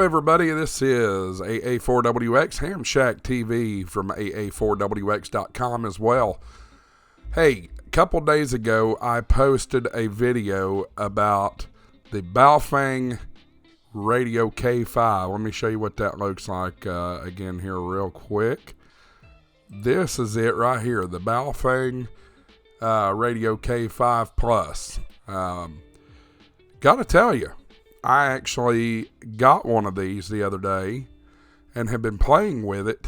everybody. This is AA4WX, Ham Shack TV from AA4WX.com as well. Hey, a couple days ago, I posted a video about the Baofeng Radio K5. Let me show you what that looks like again here real quick. This is it right here, the Baofeng Radio K5 Plus. Gotta tell you, I actually got one of these the other day and have been playing with it.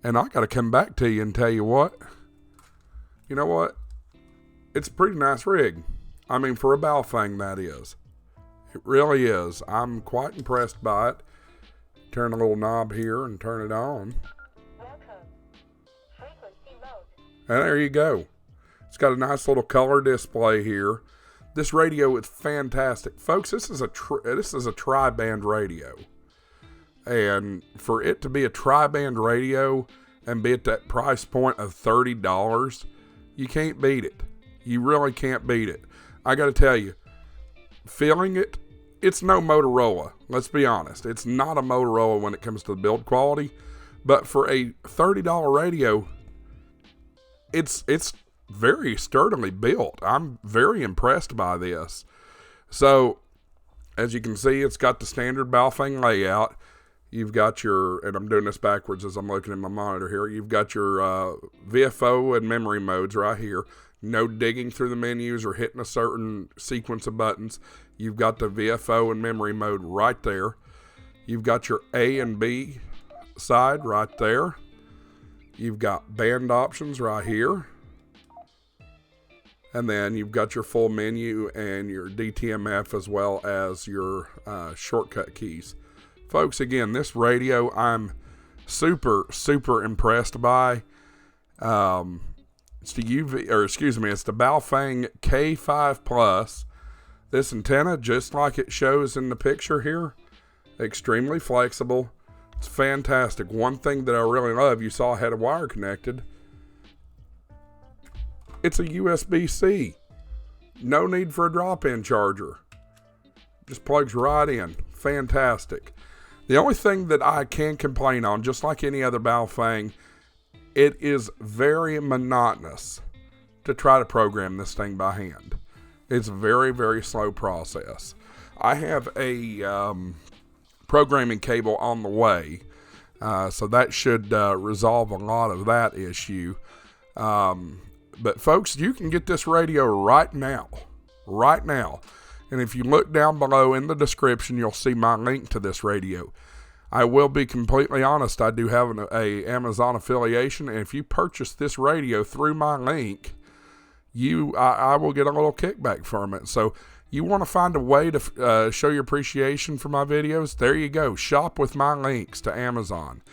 And I got to come back to you and tell you what. You know what? It's a pretty nice rig. I mean, for a Baofeng, that is. It really is. I'm quite impressed by it. Turn a little knob here and turn it on. Welcome. Frequency mode. And there you go. It's got a nice little color display here. This radio is fantastic. Folks, this is a tri-band radio. And for it to be a tri-band radio and be at that price point of $30, you can't beat it. You really can't beat it. I got to tell you, feeling it, it's no Motorola. Let's be honest. It's not a Motorola when it comes to the build quality. But for a $30 radio, it's very sturdily built. I'm very impressed by this. So, as you can see, it's got the standard Baofeng layout. You've got your, and I'm doing this backwards as I'm looking at my monitor here. You've got your VFO and memory modes right here. No digging through the menus or hitting a certain sequence of buttons. You've got the VFO and memory mode right there. You've got your A and B side right there. You've got band options right here. And then you've got your full menu and your DTMF as well as your shortcut keys. Folks, again, this radio I'm super, super impressed by. It's the it's the Baofeng K5 Plus. This antenna, just like it shows in the picture here, extremely flexible. It's fantastic. One thing that I really love, you saw I had a wire connected. It's a USB-C. No need for a drop-in charger. Just plugs right in. Fantastic. The only thing that I can complain on, just like any other Baofeng, it is very monotonous to try to program this thing by hand. It's a very, very slow process. I have a programming cable on the way, so that should resolve a lot of that issue. But folks, you can get this radio right now. And if you look down below in the description, you'll see my link to this radio. I will be completely honest, I do have a Amazon affiliation, and if you purchase this radio through my link, I will get a little kickback from it. So you want to find a way to show your appreciation for my videos? There you go. Shop with my links to Amazon.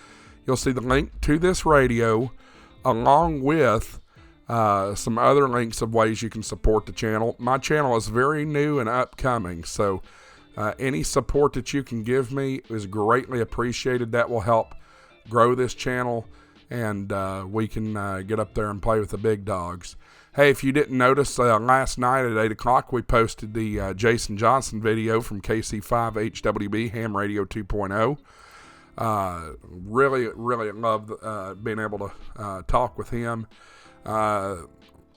You'll see the link to this radio along with some other links of ways you can support the channel. My channel is very new and upcoming, so any support that you can give me is greatly appreciated. That will help grow this channel, and we can get up there and play with the big dogs. Hey, if you didn't notice, last night at 8 o'clock, we posted the Jason Johnson video from KC5 HWB Ham Radio 2.0. Really loved being able to talk with him.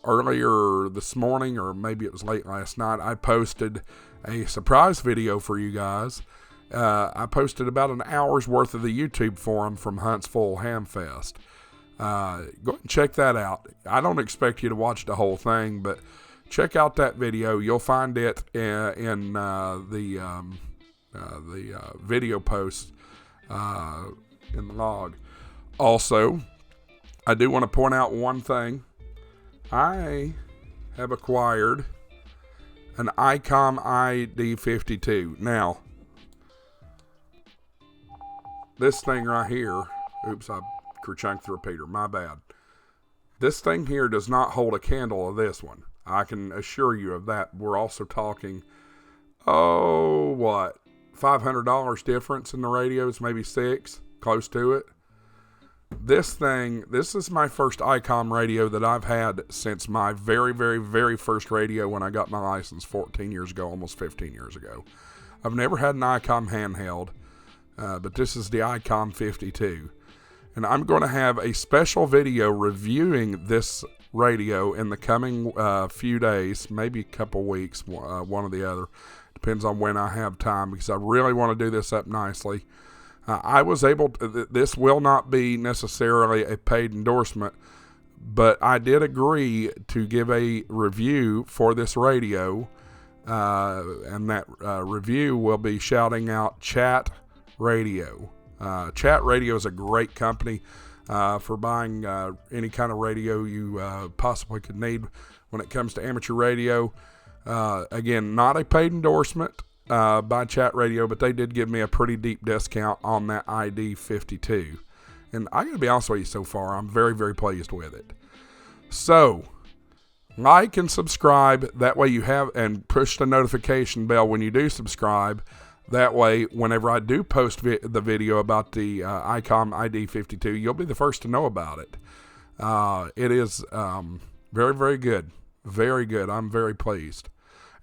Earlier this morning, or maybe it was late last night, I posted a surprise video for you guys. I posted about an hour's worth of the YouTube forum from Huntsville Hamfest. Go ahead and check that out. I don't expect you to watch the whole thing, but check out that video. You'll find it in the video post in the log. Also, I do want to point out one thing. I have acquired an Icom ID52. Now, this thing right here, oops, I kerchunked the repeater, my bad. This thing here does not hold a candle of this one. I can assure you of that. We're also talking, $500 difference in the radios, maybe $600, close to it. This is my first Icom radio that I've had since my very, very, very first radio when I got my license 14 years ago, almost 15 years ago. I've never had an Icom handheld, but this is the Icom 52. And I'm going to have a special video reviewing this radio in the coming few days, maybe a couple weeks, one or the other. Depends on when I have time, because I really want to do this up nicely. I was able to, this will not be necessarily a paid endorsement, but I did agree to give a review for this radio, and that review will be shouting out Chat Radio. Chat Radio is a great company for buying any kind of radio you possibly could need when it comes to amateur radio. Again, not a paid endorsement by Chat Radio, but they did give me a pretty deep discount on that ID 52. And I gotta be honest with you, so far, I'm very, very pleased with it. So, like and subscribe. That way you have, and push the notification bell when you do subscribe. That way, whenever I do post the video about the Icom ID 52, you'll be the first to know about it. It is very, very good. Very good. I'm very pleased.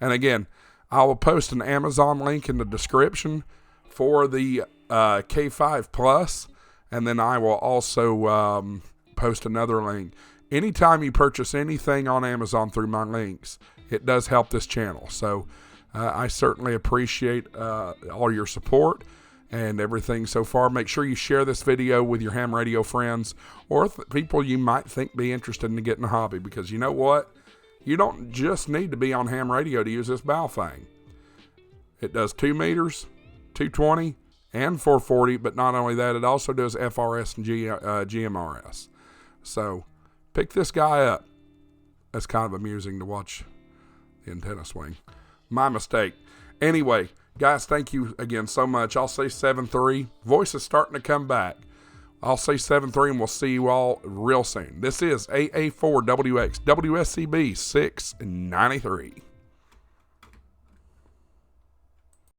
And again, I will post an Amazon link in the description for the K5 Plus, and then I will also post another link. Anytime you purchase anything on Amazon through my links, it does help this channel. So I certainly appreciate all your support and everything so far. Make sure you share this video with your ham radio friends, or people you might think be interested in getting a hobby, because you know what? You don't just need to be on ham radio to use this Baofeng. It does 2 meters, 220, and 440, but not only that, it also does FRS and GMRS. So pick this guy up. That's kind of amusing to watch the antenna swing. My mistake. Anyway, guys, thank you again so much. I'll say 7-3. Voice is starting to come back. I'll say 7-3, and we'll see you all real soon. This is AA4WX WSCB 693.